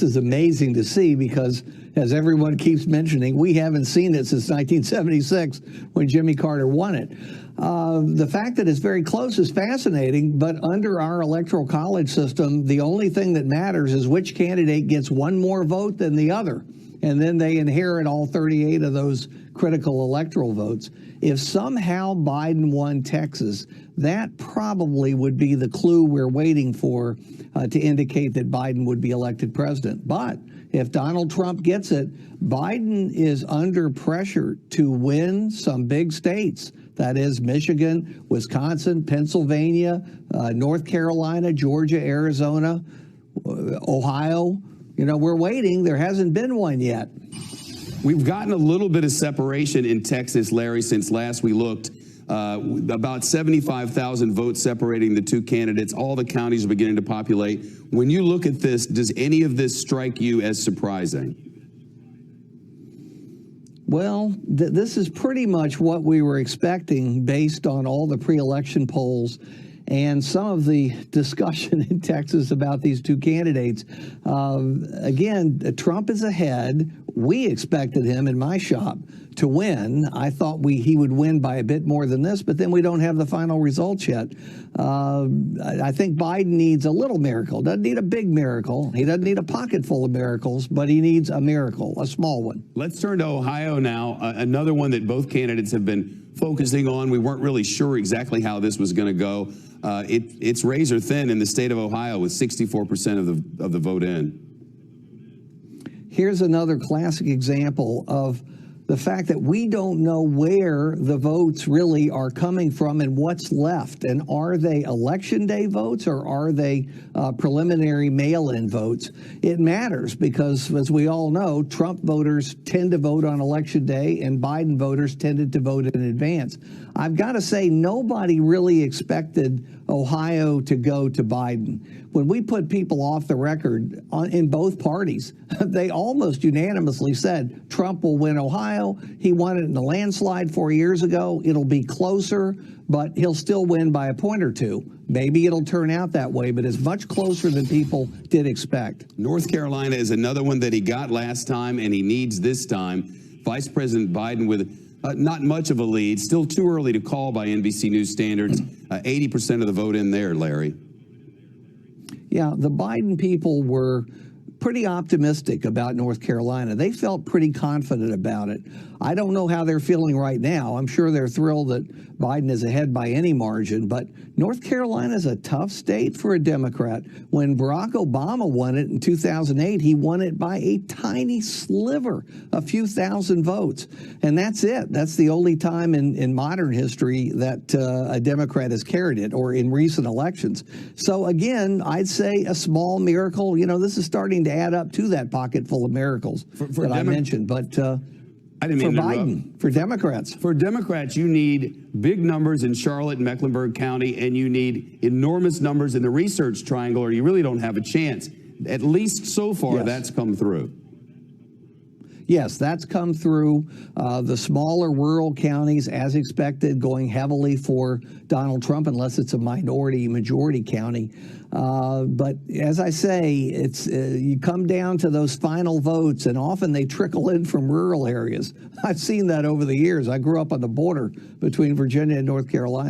this is amazing to see because, as everyone keeps mentioning, we haven't seen it since 1976 when Jimmy Carter won it. The fact that it's very close is fascinating, but under our electoral college system, the only thing that matters is which candidate gets one more vote than the other, and then they inherit all 38 of those critical electoral votes. If somehow Biden won Texas, that probably would be the clue we're waiting for to indicate that Biden would be elected president. But if Donald Trump gets it, Biden is under pressure to win some big states. That is Michigan, Wisconsin, Pennsylvania, North Carolina, Georgia, Arizona, Ohio. You know, we're waiting. There hasn't been one yet. We've gotten a little bit of separation in Texas, Larry, since last we looked. About 75,000 votes separating the two candidates. All the counties are beginning to populate. When you look at this, does any of this strike you as surprising? Well, this is pretty much what we were expecting based on all the pre-election polls and some of the discussion in Texas about these two candidates. Again, Trump is ahead. We expected him in my shop to win. I thought he would win by a bit more than this, but then we don't have the final results yet. I think Biden needs a little miracle. Doesn't need a big miracle. He doesn't need a pocket full of miracles, but he needs a miracle, a small one. Let's turn to Ohio now, another one that both candidates have been focusing on. We weren't really sure exactly how this was going to go. It's razor thin in the state of Ohio with 64% of the vote in. Here's another classic example of the fact that we don't know where the votes really are coming from and what's left. And are they election day votes or are they preliminary mail-in votes? It matters because, as we all know, Trump voters tend to vote on election day and Biden voters tended to vote in advance. I've got to say, nobody really expected Ohio to go to Biden. When we put people off the record in both parties, they almost unanimously said Trump will win Ohio. He won it in a landslide 4 years ago. It'll be closer, but he'll still win by a point or two. Maybe it'll turn out that way, but it's much closer than people did expect. North Carolina is another one that he got last time and he needs this time. Vice President Biden with not much of a lead, still too early to call by NBC News standards. 80% of the vote in there, Larry. Yeah, the Biden people were pretty optimistic about North Carolina. They felt pretty confident about it. I don't know how they're feeling right now. I'm sure they're thrilled that Biden is ahead by any margin, but North Carolina is a tough state for a Democrat. When Barack Obama won it in 2008, he won it by a tiny sliver, a few thousand votes. And that's it. That's the only time in modern history that a Democrat has carried it, or in recent elections. So again, I'd say a small miracle. You know, this is starting to add up to that pocket full of miracles that I mentioned. But I didn't mean for Biden, for Democrats. For Democrats, you need big numbers in Charlotte and Mecklenburg County, and you need enormous numbers in the Research Triangle, or you really don't have a chance. At least so far, Yes. that's come through. Yes, that's come through. The smaller rural counties, as expected, going heavily for Donald Trump, unless it's a majority county. But as I say, it's you come down to those final votes, and often they trickle in from rural areas. I've seen that over the years. I grew up on the border between Virginia and North Carolina.